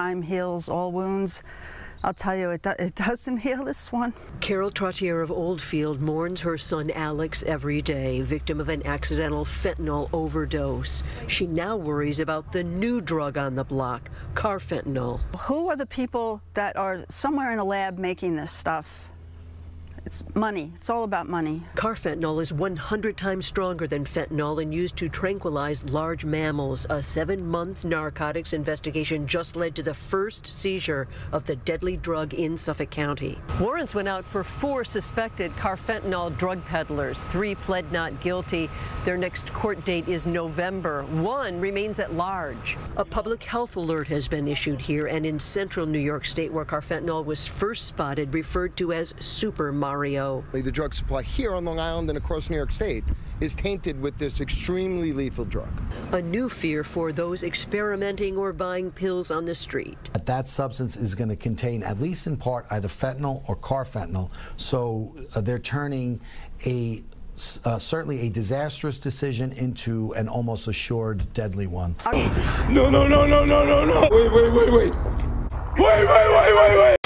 time heals all wounds. I'll tell you, it doesn't heal this one. Carol Trottier of Oldfield mourns her son Alex every day, victim of an accidental fentanyl overdose. She now worries about the new drug on the block, carfentanil. Who are the people that are somewhere in a lab making this stuff? It's money. It's all about money. Carfentanil is 100 times stronger than fentanyl and used to tranquilize large mammals. A 7-month narcotics investigation just led to the first seizure of the deadly drug in Suffolk County. Warrants went out for 4 suspected carfentanil drug peddlers. 3 pled not guilty. Their next court date is November. 1 remains at large. A public health alert has been issued here and in central New York State, where carfentanil was first spotted, referred to as Super Mario. The drug supply here on Long Island and across New York State is tainted with this extremely lethal drug. A new fear for those experimenting or buying pills on the street. That substance is going to contain, at least in part, either fentanyl or carfentanil. So they're turning certainly a disastrous decision into an almost assured deadly one. No, no, no, no, no, no, no. Wait, wait, wait, wait. Wait, wait, wait, wait, wait.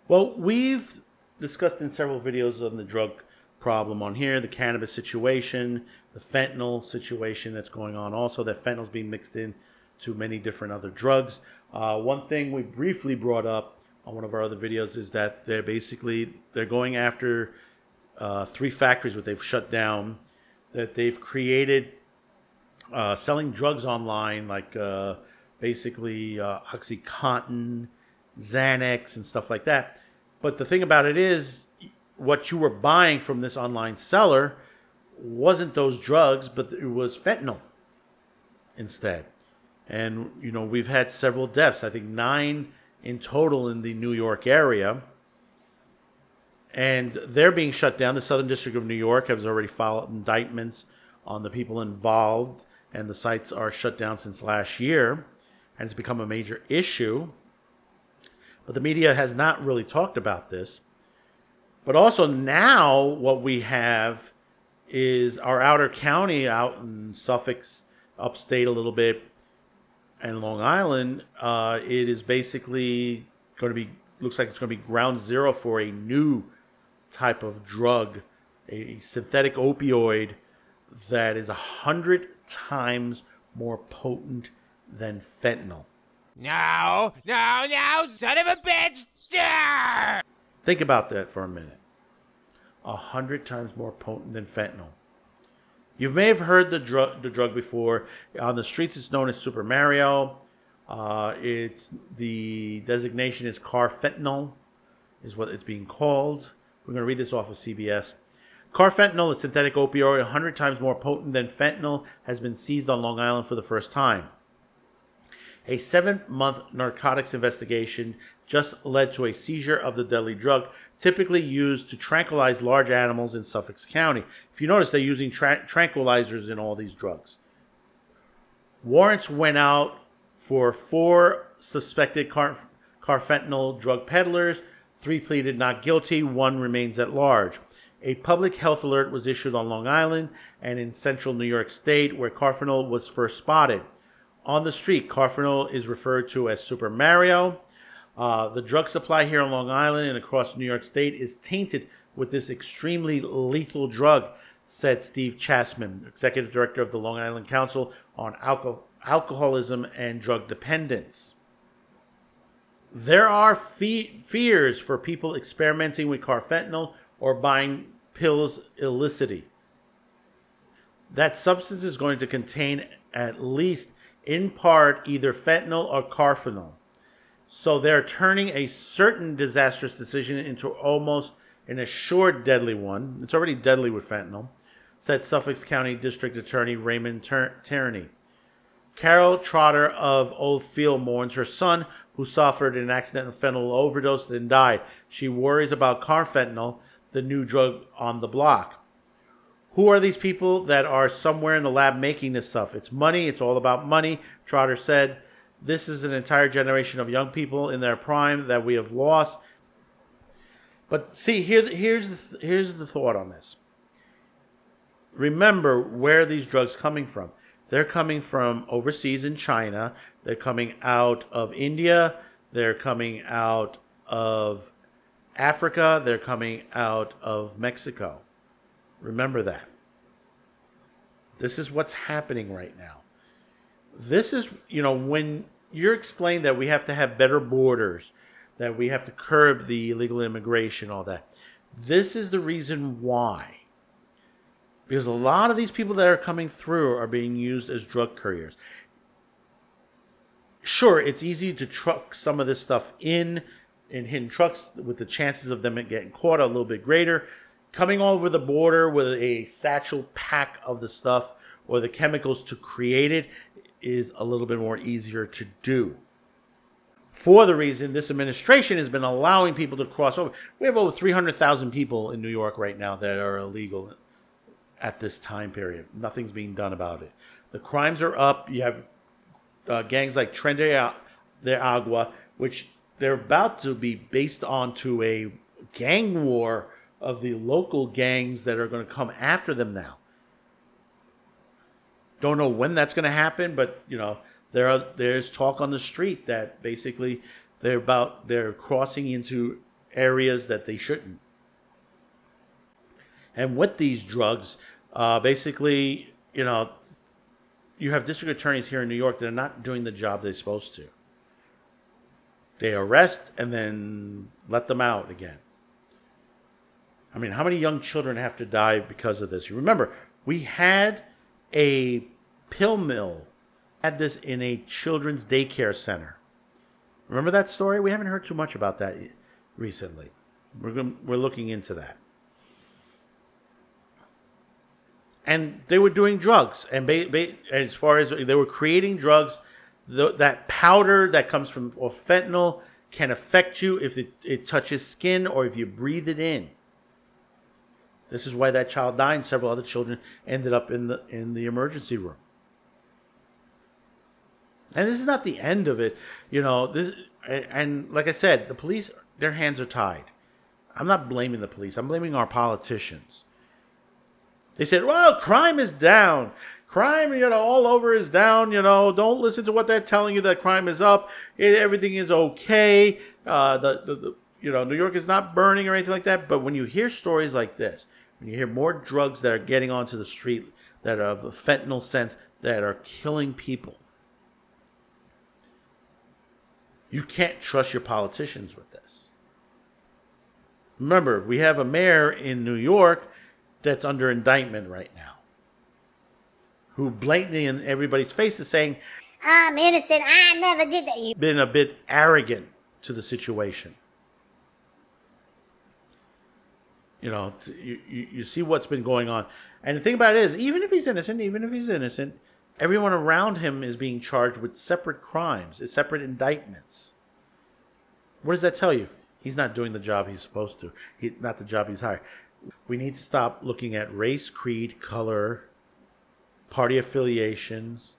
Well, we've discussed in several videos on the drug problem on here, the cannabis situation, the fentanyl situation that's going on also, that fentanyl is being mixed in to many different other drugs. One thing we briefly brought up on one of our other videos is that they're going after 3 factories that they've shut down, that they've created selling drugs online, like basically OxyContin, Xanax, and stuff like that. But the thing about it is, what you were buying from this online seller wasn't those drugs, but it was fentanyl instead. And, you know, we've had several deaths, I think 9 in total in the New York area. And they're being shut down. The Southern District of New York has already filed indictments on the people involved, and the sites are shut down since last year. And it's become a major issue. But the media has not really talked about this. But also now what we have is our outer county out in Suffolk's upstate a little bit and Long Island. It is basically going to be, looks like it's going to be ground zero for a new type of drug, a synthetic opioid that is 100 times more potent than fentanyl. No, no, no, son of a bitch! Think about that for a minute. 100 times more potent than fentanyl. You may have heard the drug before. On the streets, it's known as Super Mario. The designation is carfentanil, is what it's being called. We're going to read this off of CBS. Carfentanil, a synthetic opioid 100 times more potent than fentanyl, has been seized on Long Island for the first time. A 7-month narcotics investigation just led to a seizure of the deadly drug, typically used to tranquilize large animals in Suffolk County. If you notice, they're using tranquilizers in all these drugs. Warrants went out for 4 suspected carfentanil drug peddlers. 3 pleaded not guilty. 1 remains at large. A public health alert was issued on Long Island and in central New York State, where carfentanil was first spotted. On the street, carfentanil is referred to as Super Mario. The drug supply here on Long Island and across New York State is tainted with this extremely lethal drug, said Steve Chasman, Executive Director of the Long Island Council on Alcoholism and Drug Dependence. There are fears for people experimenting with carfentanil or buying pills illicitly. That substance is going to contain, at least in part, either fentanyl or carfentanil. So they're turning a certain disastrous decision into almost an assured deadly one. It's already deadly with fentanyl, said Suffolk County District Attorney Raymond Tierney. Carol Trotter of Old Field mourns her son, who suffered an accidental fentanyl overdose and died. She worries about carfentanil, the new drug on the block. Who are these people that are somewhere in the lab making this stuff? It's money. It's all about money, Trotter said. This is an entire generation of young people in their prime that we have lost. But see, here's the thought on this. Remember where these drugs coming from. They're coming from overseas in China. They're coming out of India. They're coming out of Africa. They're coming out of Mexico. Remember that. This is what's happening right now. This is, when you're explaining that we have to have better borders, that we have to curb the illegal immigration, all that. This is the reason why. Because a lot of these people that are coming through are being used as drug couriers. Sure, it's easy to truck some of this stuff in hidden trucks with the chances of them getting caught a little bit greater. Coming over the border with a satchel pack of the stuff or the chemicals to create it is a little bit more easier to do. For the reason this administration has been allowing people to cross over. We have over 300,000 people in New York right now that are illegal at this time period. Nothing's being done about it. The crimes are up. You have gangs like Tren de Agua, which they're about to be based onto a gang war of the local gangs that are going to come after them now. Don't know when that's going to happen, but there's talk on the street that basically they're crossing into areas that they shouldn't. And with these drugs, basically, you have district attorneys here in New York that are not doing the job they're supposed to. They arrest and then let them out again. I mean, how many young children have to die because of this? You remember, we had a pill mill, had this in a children's daycare center. Remember that story? We haven't heard too much about that recently. We're looking into that. And they were doing drugs. And as far as they were creating drugs, that powder that comes from fentanyl can affect you if it touches skin or if you breathe it in. This is why that child died and several other children ended up in the emergency room. And this is not the end of it. And like I said, the police, their hands are tied. I'm not blaming the police. I'm blaming our politicians. They said, well, crime is down. Crime, all over is down. Don't listen to what they're telling you that crime is up. Everything is okay. New York is not burning or anything like that. But when you hear stories like this, when you hear more drugs that are getting onto the street that are of a fentanyl sense that are killing people, you can't trust your politicians with this. Remember, we have a mayor in New York that's under indictment right now, who blatantly in everybody's face is saying, I'm innocent, I never did that. You've been a bit arrogant to the situation. You see what's been going on. And the thing about it is, even if he's innocent, everyone around him is being charged with separate crimes, separate indictments. What does that tell you? He's not doing the job he's supposed to. Not the job he's hired. We need to stop looking at race, creed, color, party affiliations,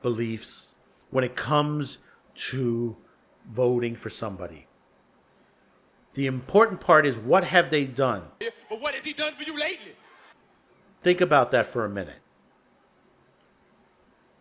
beliefs when it comes to voting for somebody. The important part is, what have they done? But what has he done for you lately? Think about that for a minute.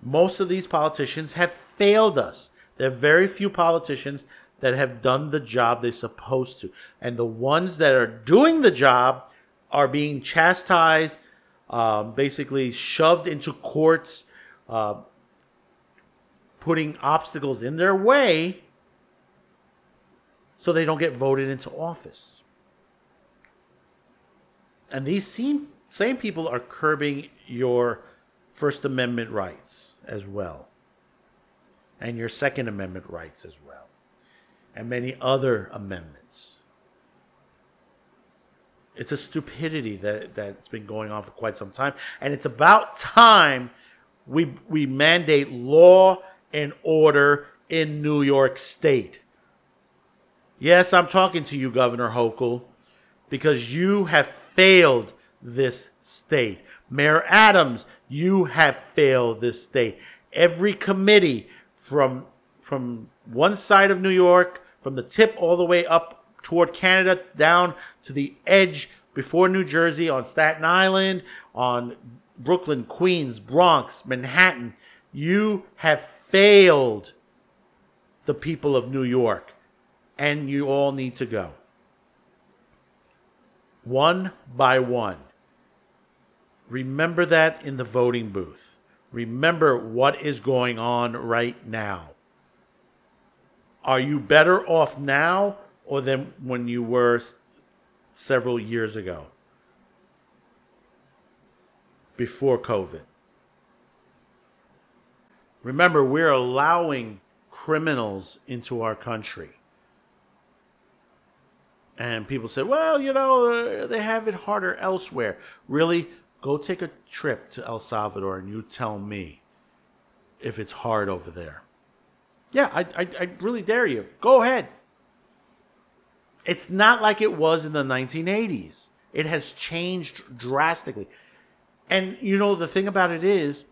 Most of these politicians have failed us. There are very few politicians that have done the job they're supposed to. And the ones that are doing the job are being chastised, basically shoved into courts, putting obstacles in their way so they don't get voted into office. And these same people are curbing your First Amendment rights as well, and your Second Amendment rights as well, and many other amendments. It's a stupidity that's been going on for quite some time, and it's about time we mandate law and order in New York State. Yes, I'm talking to you, Governor Hochul, because you have failed this state. Mayor Adams, you have failed this state. Every committee from one side of New York, from the tip all the way up toward Canada, down to the edge before New Jersey, on Staten Island, on Brooklyn, Queens, Bronx, Manhattan, you have failed the people of New York, and you all need to go. One by one. Remember that in the voting booth. Remember what is going on right now. Are you better off now or than when you were several years ago? Before COVID. Remember, we're allowing criminals into our country. And people say, well, you know, they have it harder elsewhere. Really? Go take a trip to El Salvador and you tell me if it's hard over there. Yeah, I really dare you. Go ahead. It's not like it was in the 1980s. It has changed drastically. And, you know, the thing about it is,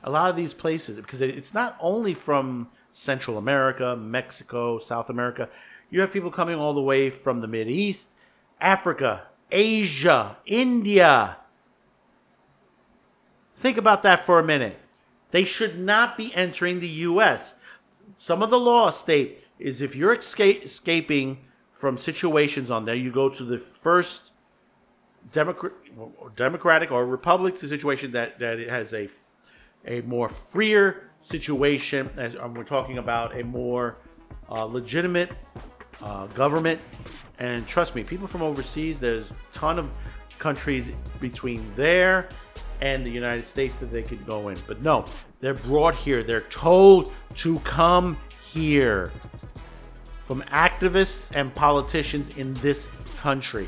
a lot of these places, because it's not only from Central America, Mexico, South America. You have people coming all the way from the Mideast, Africa, Asia, India. Think about that for a minute. They should not be entering the U.S. Some of the laws state is if you're escaping from situations on there, you go to the first Democratic or Republican situation that it has a more freer situation. As we're talking about a more legitimate government. And trust me, people from overseas, there's a ton of countries between there and the United States that they could go in. But no, they're brought here. They're told to come here from activists and politicians in this country.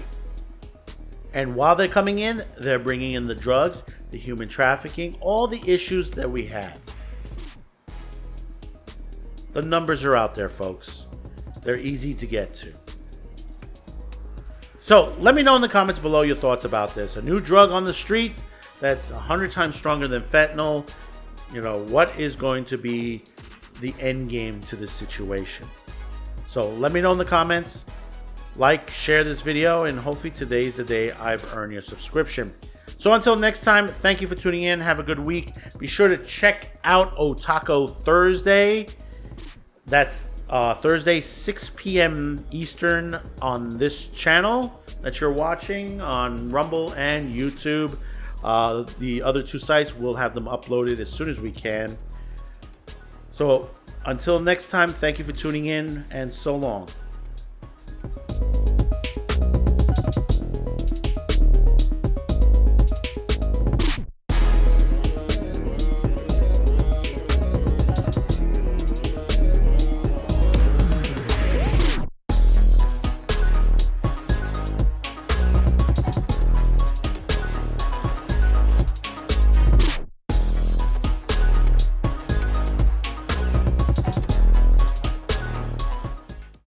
And while they're coming in, they're bringing in the drugs, the human trafficking, all the issues that we have. The numbers are out there, folks. They're easy to get to. So let me know in the comments below your thoughts about this. A new drug on the streets that's 100 times stronger than fentanyl. You know, what is going to be the end game to this situation? So let me know in the comments. Like, share this video, and hopefully today's the day I've earned your subscription. So until next time, thank you for tuning in. Have a good week. Be sure to check out Otaco Thursday. That's Thursday, 6 p.m. Eastern on this channel that you're watching on Rumble and YouTube. The other two sites, we'll have them uploaded as soon as we can. So until next time, thank you for tuning in, and so long.